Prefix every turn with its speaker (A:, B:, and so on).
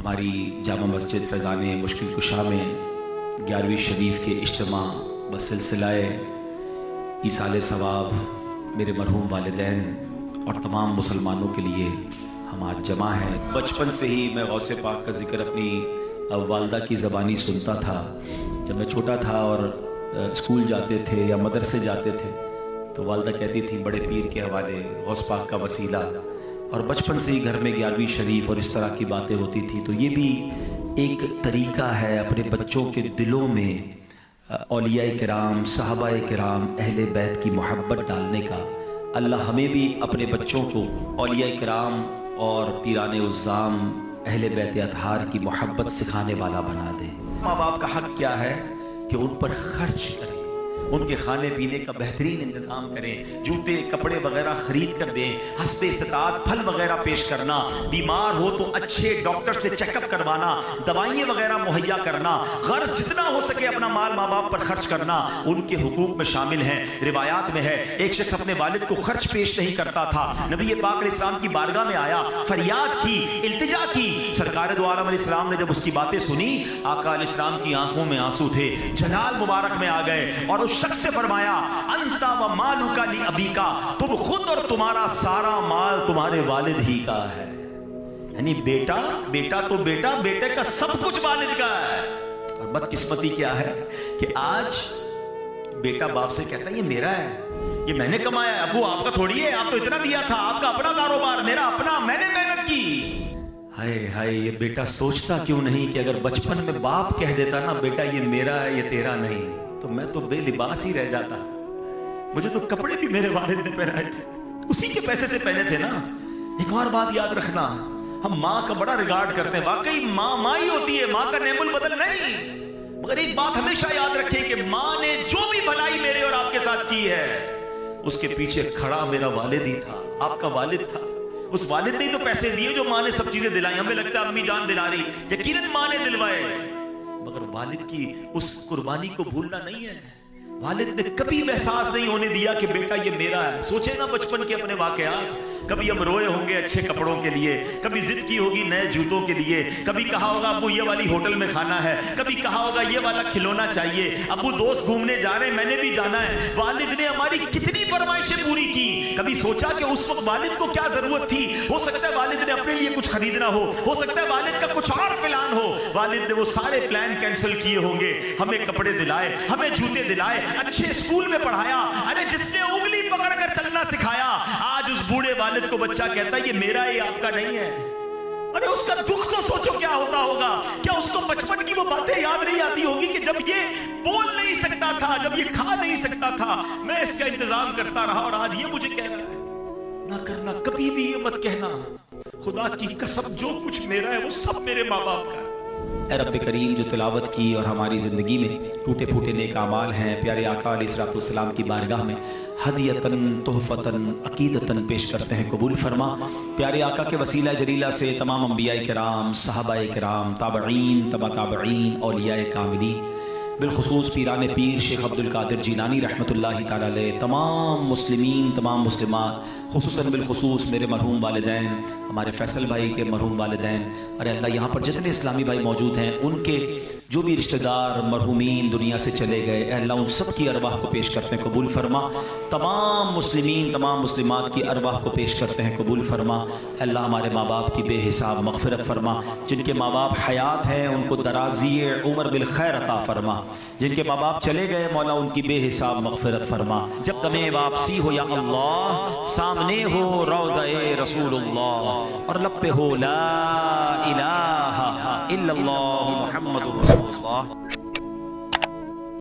A: हमारी जामा मस्जिद फैज़ान मुश्किल कुशा में 11वीं शरीफ के इज्तिमा बसिलसिलाए ईसाले सवाब मेरे मरहूम वालिदैन और तमाम मुसलमानों के लिए हम आज जमा हैं। बचपन से ही मैं गौसे पाक का जिक्र अपनी वालदा की ज़बानी सुनता था। जब मैं छोटा था और स्कूल जाते थे या मदरसे जाते थे तो वालदा कहती थी बड़े पीर के हवाले, गौस पाक का वसीला, और बचपन से ही घर में 11वीं शरीफ और इस तरह की बातें होती थी। तो ये भी एक तरीका है अपने बच्चों के दिलों में औलियाए किराम, सहाबाए किराम, अहले बैत की मोहब्बत डालने का। अल्लाह हमें भी अपने बच्चों को औलियाए किराम और पीराने उज़्ज़ाम, अहले बैत अतहार की मोहब्बत सिखाने वाला बना दे। माँ बाप का हक क्या है कि उन पर खर्च करें, उनके खाने पीने का बेहतरीन इंतजाम करें, जूते कपड़े वगैरह खरीद कर दें, हस्बे इस्तिताअत फल वगैरह पेश करना, बीमार हो तो अच्छे डॉक्टर से चेकअप करवाना, दवाइयाँ वगैरह मुहैया करना, गर्ज जितना हो सके अपना माल माँ बाप पर खर्च करना उनके हुकूक में शामिल है। रिवायात में है एक शख्स अपने वालिद को खर्च पेश नहीं करता था। नबी पाक अलैहिस्सलाम की बारगाह में आया, फरियाद की, इल्तिजा की। सरकार दो आलम अलैहिस्सलाम ने जब उसकी बातें सुनी, आका अलैहिस्सलाम की आंखों में आंसू थे, जलाल मुबारक में आ गए और उस शख्स से फरमाया अंता व मालुका ली अबीका, तुम खुद और तुम्हारा सारा माल तुम्हारे वालिद ही का है। यानी बेटा तो बेटा, बेटे का सब कुछ वालिद का है। और बदकिस्मती क्या है कि आज बेटा बाप से कहता है ये मेरा है, ये मैंने कमाया है, अबू आपका थोड़ी है, आप तो इतना दिया था, आपका अपना कारोबार, मेरा अपना, मैंने मेहनत की। हाय हाय, ये बेटा सोचता क्यों नहीं कि अगर बचपन में बाप कह देता ना बेटा ये मेरा है, ये तेरा नहीं, तो मैं तो बेलिबास ही रह जाता। मुझे तो कपड़े भी मेरे वालिद ने पहनाए थे, उसी के पैसे से पहने थे ना। एक और बात याद रखना, हम माँ का बड़ा रिगार्ड करते हैं, वाकई माँ माँ ही होती है, माँ का नेमुल बदल नहीं। मगर एक बात हमेशा याद रखें कि माँ ने जो भी भलाई मेरे और आपके साथ की है उसके पीछे खड़ा मेरा वालिद ही था, आपका वालिद था। उस वालिद ने तो पैसे दिए जो माँ ने सब चीजें दिलाई। हमें लगता है अम्मी जान दिला रही, यकीनन माँ ने दिलवाए, मगर वालिद की उस कुर्बानी को भूलना नहीं है। वालिद ने कभी एहसास नहीं होने दिया कि बेटा ये मेरा है। सोचे ना बचपन के अपने वाकयात, कभी हम रोए होंगे अच्छे कपड़ों के लिए, कभी जिद की होगी नए जूतों के लिए, कभी कहा होगा अब्बू ये वाली होटल में खाना है, कभी कहा होगा ये वाला खिलौना चाहिए, अब्बू दोस्त घूमने जा रहे हैं, मैंने भी जाना है। वालिद ने हमारी कितनी फरमाइशें पूरी की। कभी सोचा कि उस वक्त वालिद को क्या जरूरत थी? हो सकता है वालिद ने अपने लिए कुछ खरीदना हो सकता है वालिद का कुछ और प्लान हो। वालिद ने वो सारे प्लान कैंसिल किए होंगे, हमें कपड़े दिलाए, हमें जूते दिलाए, अच्छे स्कूल में पढ़ाया। अरे जिसने उंगली पकड़कर चलना सिखाया, आज उस बूढ़े वालिद को बच्चा कहता है ये मेरा है, आपका नहीं है। अरे उसका दुख तो सोचो क्या होता होगा। क्या उसको बचपन की वो बातें याद नहीं आती होगी कि जब ये बोल नहीं सकता था, जब ये खा नहीं सकता था, मैं इसका इंतजाम करता रहा और आज ये मुझे कह रहा है। ना करना, कभी भी ये मत कहना, खुदा की कसम जो कुछ मेरा है वो सब मेरे माँ बाप का है। ऐ रब्बे करीम, जो तिलावत की और हमारी ज़िंदगी में टूटे फूटे नेक आमाल हैं, प्यारे आका अलैहिस्सलाम की बारगाह में हदियतन, तोहफतन, अकीदतन पेश करते हैं, कबूल फरमा। प्यारे आका के वसीला जलीला से तमाम अंबियाए किराम, सहाबाए किराम, ताबईन, तबा ताबईन, औलियाए कामिलीन, बिलखुसूस पीराने पीर शेख अब्दुल कादिर जीलानी रहमतुल्लाहि तआला अलैह, तमाम मुस्लिमीन, तमाम मुस्लिमात, खुसूसन बिलखुसूस मेरे मरहूम वालिदैन, हमारे फैसल भाई के मरहूम वालिदैन, अरे अल्लाह यहाँ पर जितने इस्लामी भाई मौजूद हैं उनके जो भी रिश्तेदार मरहूमीन दुनिया से चले गए, अल्लाह उन सब की अरवाह को पेश करते हैं, कबूल फरमा। तमाम मुस्लिमीन, तमाम मुस्लिमात की अरवाह को पेश करते हैं, कबूल फरमा। अल्लाह हमारे माँ बाप की बेहिसाब मग़फ़िरत फरमा। जिनके माँ बाप हयात हैं उनको दराज़ी उम्र बिल खैर अता फरमा। जिनके माँ बाप चले गए मौला उनकी बेहिसाब मग़फ़िरत फरमा। जब दमे वापसी हो या अल्लाह, सामने हो रौज़ा-ए रसूलुल्लाह और लब पे हो ला इलाहा इल्लल्लाह मुहम्मदुर रसूलुल्लाह।